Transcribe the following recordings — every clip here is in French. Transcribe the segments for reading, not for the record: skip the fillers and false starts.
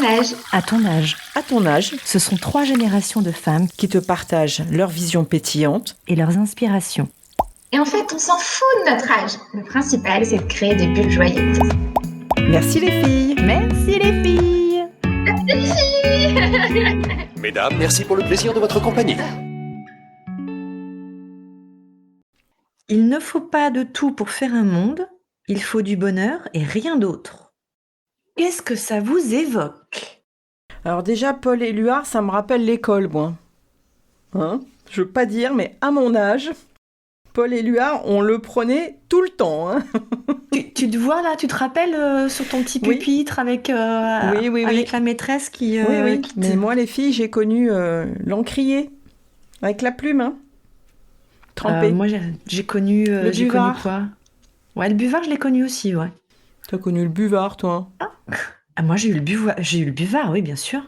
mon âge. À ton âge. À ton âge, Ce sont 3 générations de femmes qui te partagent leur vision pétillante. et leurs inspirations. Et en fait, on s'en fout de notre âge. Le principal, c'est de créer des bulles joyeuses. Merci les filles. Merci les filles. Mesdames, merci pour le plaisir de votre compagnie. Il ne faut pas de tout pour faire un monde, il faut du bonheur et rien d'autre. Qu'est-ce que ça vous évoque? Alors déjà, Paul Éluard, ça me rappelle l'école, moi. Hein? Je veux pas dire, mais à mon âge, Paul Éluard, on le prenait tout le temps. Hein. Tu te vois là, tu te rappelles sur ton petit Oui. pupitre avec, Oui. avec la maîtresse qui... Oui. qui te- Mais moi, les filles, j'ai connu l'encrier, avec la plume, hein. Trempée. moi j'ai connu... Le j'ai connu buvard. quoi? Ouais, le buvard, je l'ai connu aussi, ouais. T'as connu le buvard, toi. Ah, moi j'ai eu le buvard, oui, bien sûr.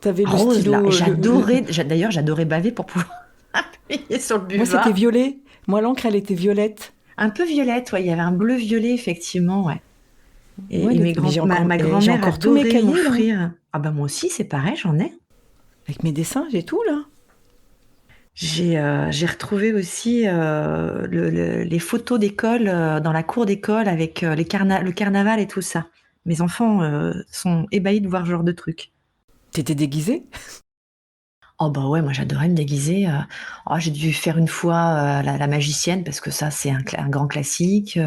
T'avais le Rose, stylo. là. le- J'adorais, d'ailleurs, j'adorais baver pour pouvoir appuyer sur le Moi, buvard. c'était violet. Moi, l'encre, elle était violette. Un peu violette, ouais. Il y avait un bleu-violet, effectivement, ouais. Et, Ouais, et mais j'ai encore- ma et j'ai grand-mère encore tous mes adorait cahiers, là. m'offrir. Ah bah moi aussi, c'est pareil, j'en ai. Avec mes dessins, j'ai tout, là. J'ai retrouvé aussi les photos d'école dans la cour d'école avec le carnaval et tout ça. Mes enfants sont ébahis de voir ce genre de truc. T'étais déguisée? Oh bah ouais, moi j'adorais me déguiser. J'ai dû faire une fois la magicienne parce que ça c'est un grand classique.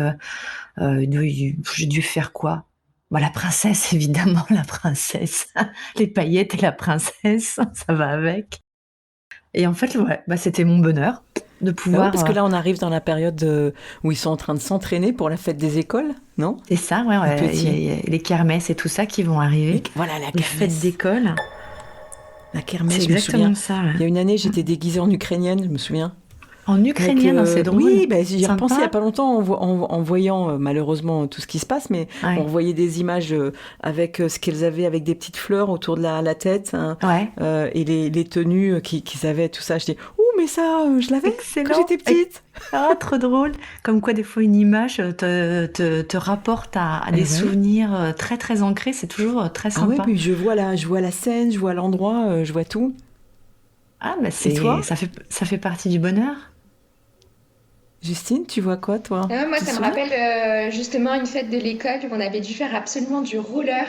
J'ai dû faire quoi? Bah la princesse évidemment, la princesse. Les paillettes et la princesse, ça va avec. Et en fait, ouais, bah c'était mon bonheur de Ah pouvoir. ouais, parce que là, on arrive dans la période où ils sont en train de s'entraîner pour la fête des écoles, non? C'est ça, ouais, ouais. petits. Il y a les kermesses et tout ça qui vont arriver. Voilà, la Les fêtes kermesse. d'école. La kermesse, C'est je me souviens. exactement ça. Ouais. Il y a une année, j'étais déguisée en ukrainienne, je me souviens. En ukrainienne, Avec, c'est drôle. Oui, bah, j'y ai Sympa. repensé il n'y a pas longtemps en voyant malheureusement tout ce qui se passe, mais Ouais. on voyait des images avec ce qu'elles avaient, avec des petites fleurs autour de la tête, hein, Ouais. et les tenues qu'ils avaient, tout ça. Je dis, mais ça, je l'avais Excellent. quand j'étais petite. Ah, trop drôle. Comme quoi, des fois, une image te rapporte à des ouais. souvenirs très, très ancrés. C'est toujours très Ah ouais, sympa. puis je vois la scène, je vois l'endroit, je vois tout. Ah, bah Et toi ça fait partie du bonheur. Justine, tu vois quoi, toi? Moi, Tu te ça me souviens rappelle justement une fête de l'école où on avait dû faire absolument du roller.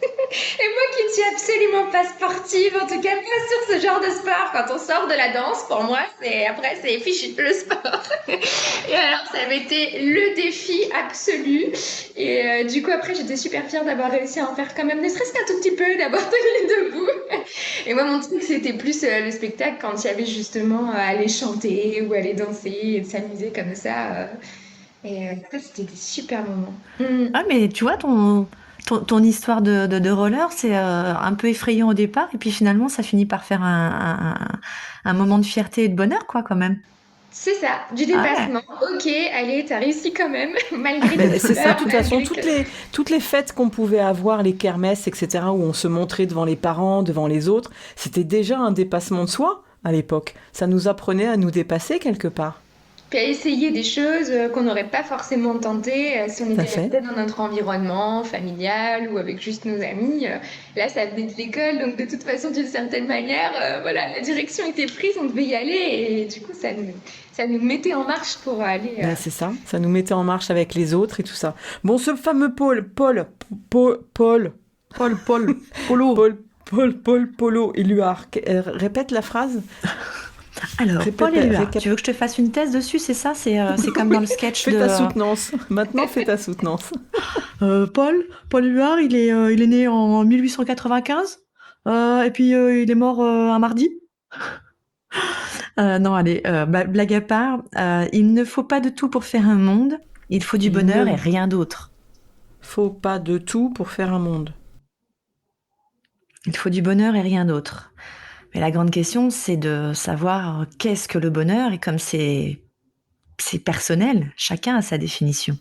Et moi qui ne suis absolument pas sportive, en tout cas pas sur ce genre de sport, quand on sort de la danse, pour moi, c'est fichu, le sport. Et alors, ça avait été le défi absolu. Et du coup, après, j'étais super fière d'avoir réussi à en faire quand même, ne serait-ce qu'un tout petit peu, d'avoir tenu debout. Et moi, mon truc, c'était plus le spectacle quand il y avait justement à aller chanter ou aller danser et de s'amuser comme ça. Et ça, c'était des super moments. Ah, mais tu vois, ton histoire de roller, c'est un peu effrayant au départ. Et puis finalement, ça finit par faire un moment de fierté et de bonheur, quoi, quand même. C'est ça, du dépassement. Ok, allez, t'as réussi quand même, malgré Mais tes c'est ça, peurs, de toute façon, malgré toutes les fêtes qu'on pouvait avoir, les kermesses, etc., où on se montrait devant les parents, devant les autres, c'était déjà un dépassement de soi à l'époque. Ça nous apprenait à nous dépasser quelque part. Puis à essayer des choses qu'on n'aurait pas forcément tentées si on Tout à était fait. resté dans notre environnement familial ou avec juste nos amis. Là, ça venait de l'école, donc de toute façon, d'une certaine manière, voilà, la direction était prise, on devait y aller et du coup, ça nous mettait en marche pour aller. Ben, c'est ça, ça nous mettait en marche avec les autres et tout ça. Bon, ce fameux Polo, Polo Éluard, répète la phrase. Alors, Répète- Paul Éluard, récap- tu veux que je te fasse une thèse dessus, c'est ça? C'est comme dans le sketch Fais de... ta soutenance. Maintenant, fais ta soutenance. Paul Éluard, il est né en 1895, et puis il est mort un mardi. Non, allez, blague à part, il ne faut pas de tout pour faire un monde, il faut du bonheur et rien d'autre. Faut pas de tout pour faire un monde. Il faut du bonheur et rien d'autre. Mais la grande question, c'est de savoir qu'est-ce que le bonheur, et comme c'est personnel, chacun a sa définition.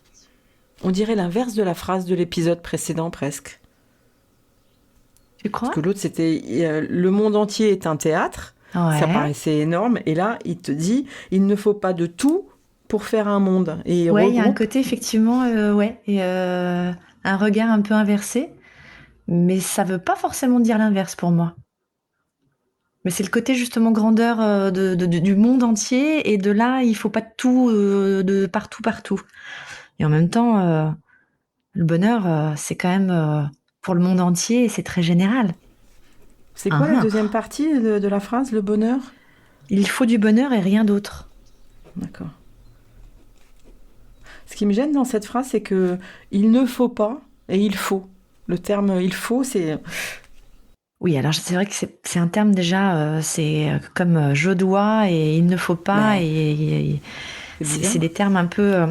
On dirait l'inverse de la phrase de l'épisode précédent presque. Tu crois? Parce que l'autre, c'était le monde entier est un théâtre. Ouais. Ça paraissait énorme. Et là, il te dit, il ne faut pas de tout pour faire un monde. Et Ouais, il y a un regroupe- côté effectivement, un regard un peu inversé. Mais ça veut pas forcément dire l'inverse pour moi. Mais c'est le côté justement grandeur du monde entier, et de là, il faut pas tout de partout. Et en même temps, le bonheur, c'est quand même pour le monde entier, et c'est très général. C'est quoi la Uhum. deuxième partie de la phrase, le bonheur? Il faut du bonheur et rien d'autre. D'accord. Ce qui me gêne dans cette phrase, c'est que il ne faut pas et il faut. Le terme il faut, c'est Oui, alors c'est vrai que c'est un terme déjà, c'est comme je dois et il ne faut pas, Ouais. et C'est bizarre. c'est des termes un peu.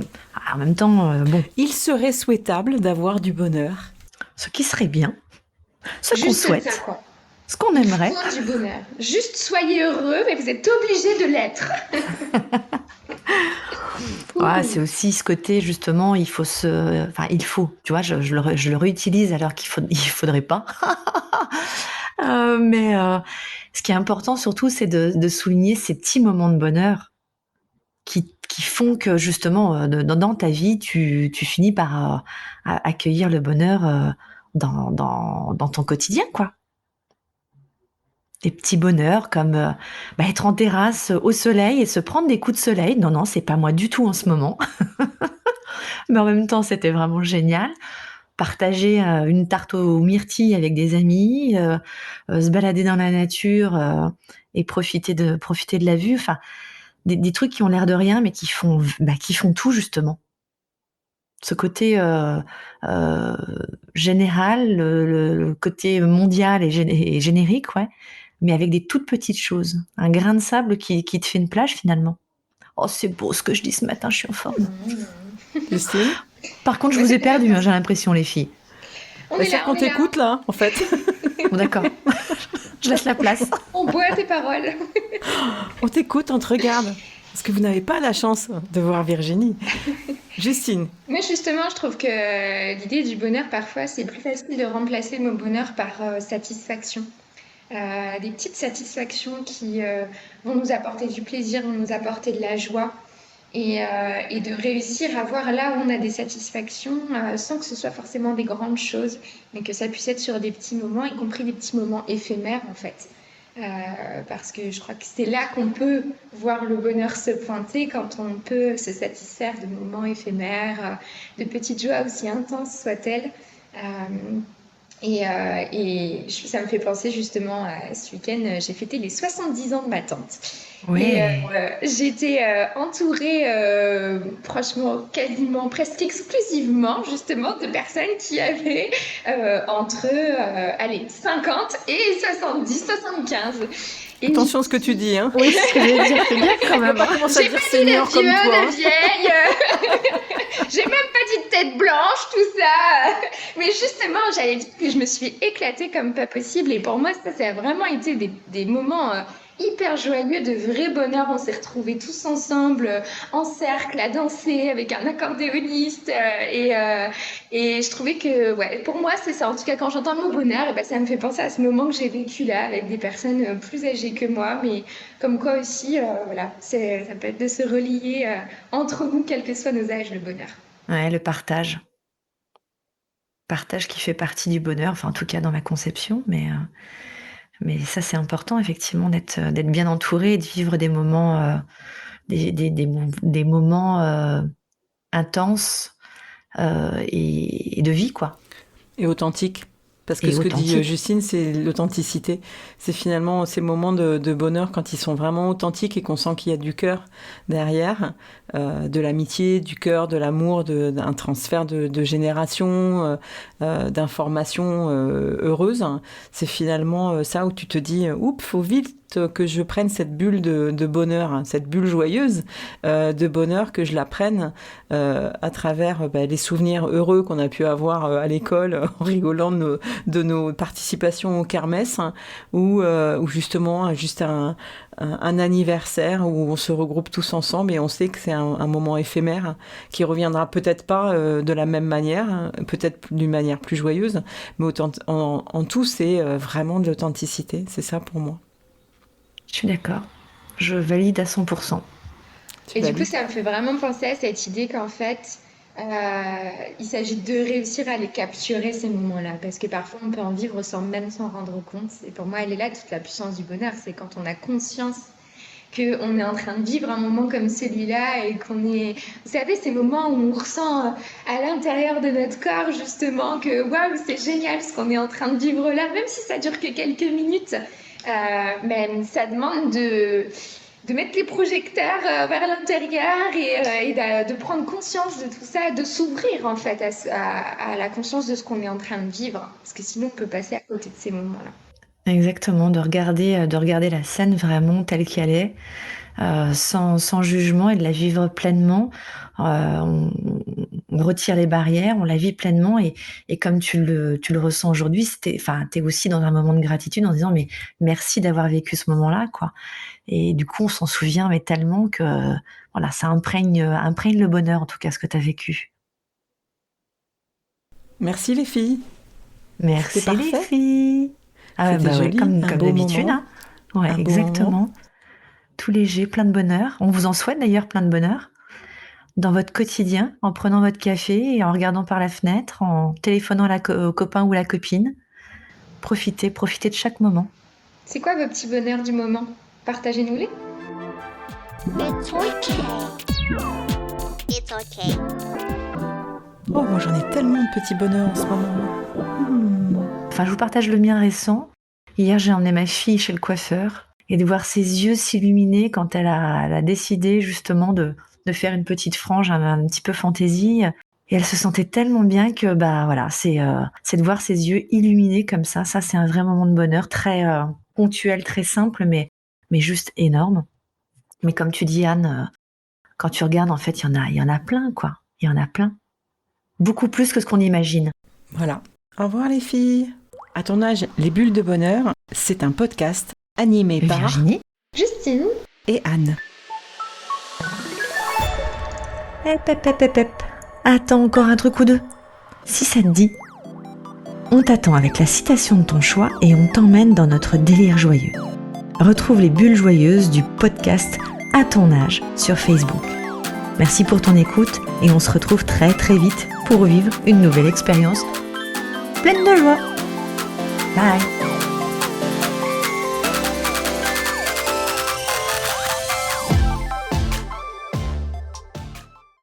En même temps, bon, Il serait souhaitable d'avoir du bonheur. ce qui serait bien, ce qu'on Juste ça, souhaite, quoi. ce qu'on aimerait. Faut du bonheur. Juste soyez heureux, mais vous êtes obligés de l'être. Ouais, c'est aussi ce côté justement, il faut tu vois, je le réutilise alors il faudrait pas. Mais ce qui est important surtout, c'est de souligner ces petits moments de bonheur qui font que justement, dans ta vie, tu finis par accueillir le bonheur dans ton quotidien, quoi. Des petits bonheurs comme être en terrasse au soleil et se prendre des coups de soleil. Non, c'est pas moi du tout en ce moment. Mais en même temps, c'était vraiment génial. Partager une tarte aux myrtilles avec des amis, se balader dans la nature et profiter de la vue. Enfin, des trucs qui ont l'air de rien, mais qui font tout justement. Ce côté euh, général, le côté mondial et générique, ouais, mais avec des toutes petites choses. Un grain de sable qui te fait une plage finalement. Oh, c'est beau ce que je dis ce matin, je suis en forme. Justine, Par contre, je Ouais, vous ai c'est perdu, bien. j'ai l'impression, les filles. On c'est est là, qu'on on est là. t'écoute là, en fait. Bon, d'accord. Je laisse la place. On boit tes paroles. On t'écoute, on te regarde. Parce que vous n'avez pas la chance de voir Virginie. Justine, Moi, justement, je trouve que l'idée du bonheur, parfois, c'est plus facile de remplacer le mot bonheur par satisfaction. Des petites satisfactions qui vont nous apporter du plaisir, vont nous apporter de la joie. Et de réussir à voir là où on a des satisfactions sans que ce soit forcément des grandes choses, mais que ça puisse être sur des petits moments, y compris des petits moments éphémères en fait. Parce que je crois que c'est là qu'on peut voir le bonheur se pointer, quand on peut se satisfaire de moments éphémères, de petites joies aussi intenses soient-elles. Ça me fait penser justement à ce week-end, j'ai fêté les 70 ans de ma tante. Et Ouais. j'étais entourée, franchement, quasiment, presque exclusivement, justement, de personnes qui avaient entre, allez, 50 et 70, 75. Et attention à ce que tu dis, hein. Oui, c'est ce que j'allais dire. Fais gaffe quand On va même. pas commencer à j'ai dire pas dit senior de comme vieux, toi. de vieille. J'ai même pas dit de tête blanche, tout ça. Mais justement, j'allais dire que je me suis éclatée comme pas possible. Et pour moi, ça a vraiment été des moments hyper joyeux, de vrai bonheur. On s'est retrouvés tous ensemble, en cercle, à danser avec un accordéoniste. Et je trouvais que, ouais, pour moi, c'est ça. En tout cas, quand j'entends le mot bonheur, et ben, ça me fait penser à ce moment que j'ai vécu là, avec des personnes plus âgées que moi. Mais comme quoi aussi, voilà, ça peut être de se relier entre nous, quels que soient nos âges, le bonheur. Ouais, le partage. Partage qui fait partie du bonheur, enfin en tout cas dans ma conception, mais ça c'est important effectivement d'être bien entouré et de vivre des moments des moments intenses et de vie, quoi. Et authentique. Parce que Et ce que dit authentique. Justine, c'est l'authenticité. C'est finalement ces moments de bonheur quand ils sont vraiment authentiques et qu'on sent qu'il y a du cœur derrière, de l'amitié, du cœur, de l'amour, d'un transfert de génération, d'informations heureuses. C'est finalement ça où tu te dis, oups, faut vite que je prenne cette bulle de bonheur, hein, cette bulle joyeuse de bonheur, que je la prenne à travers les souvenirs heureux qu'on a pu avoir à l'école en rigolant de nos participations aux kermesses, hein, ou justement juste un anniversaire où on se regroupe tous ensemble et on sait que c'est un moment éphémère, hein, qui reviendra peut-être pas de la même manière, hein, peut-être d'une manière plus joyeuse, mais en tout c'est vraiment de l'authenticité, c'est ça pour moi. Je suis d'accord. Je valide à 100%. Et du coup, ça me fait vraiment penser à cette idée qu'en fait, Il s'agit de réussir à les capturer, ces moments-là, parce que parfois on peut en vivre sans même s'en rendre compte. Et pour moi, elle est là toute la puissance du bonheur, c'est quand on a conscience qu'on est en train de vivre un moment comme celui-là et qu'on est... Vous savez, ces moments où on ressent à l'intérieur de notre corps justement que waouh, c'est génial ce qu'on est en train de vivre là, même si ça dure que quelques minutes. Mais ça demande de mettre les projecteurs vers l'intérieur et de prendre conscience de tout ça, de s'ouvrir en fait à la conscience de ce qu'on est en train de vivre. Parce que sinon, on peut passer à côté de ces moments-là. Exactement, de regarder la scène vraiment telle qu'elle est, sans jugement et de la vivre pleinement. On retire les barrières, on la vit pleinement et comme tu le ressens aujourd'hui, t'es aussi dans un moment de gratitude en disant mais merci d'avoir vécu ce moment-là, quoi. Et du coup, on s'en souvient mais tellement que voilà, ça imprègne le bonheur en tout cas ce que tu as vécu. Merci les filles. Merci C'était les parfait. filles. Ah C'était bah ouais, joli, comme un beau d'habitude, moment. hein. Ouais, Un beau exactement. moment. Tout léger, plein de bonheur. On vous en souhaite d'ailleurs plein de bonheur dans votre quotidien, en prenant votre café et en regardant par la fenêtre, en téléphonant au copain ou la copine. Profitez de chaque moment. C'est quoi vos petits bonheurs du moment? Partagez-nous-les. It's okay. It's okay. Oh, moi j'en ai tellement de petits bonheurs en ce moment. Enfin, je vous partage le mien récent. Hier, j'ai emmené ma fille chez le coiffeur et de voir ses yeux s'illuminer quand elle a décidé justement de faire une petite frange un petit peu fantaisie. Et elle se sentait tellement bien que bah voilà, c'est de voir ses yeux illuminés comme ça. Ça, c'est un vrai moment de bonheur, très ponctuel, très simple, mais juste énorme. Mais comme tu dis, Anne, quand tu regardes, en fait, il y en a plein, quoi. Il y en a plein. Beaucoup plus que ce qu'on imagine. Voilà. Au revoir les filles. À ton âge, Les Bulles de Bonheur, c'est un podcast animé par Virginie Justine. et Anne. Hep. Attends encore un truc ou deux. Si ça te dit, on t'attend avec la citation de ton choix et on t'emmène dans notre délire joyeux. Retrouve les bulles joyeuses du podcast À ton âge sur Facebook. Merci pour ton écoute et on se retrouve très très vite pour vivre une nouvelle expérience pleine de joie. Bye.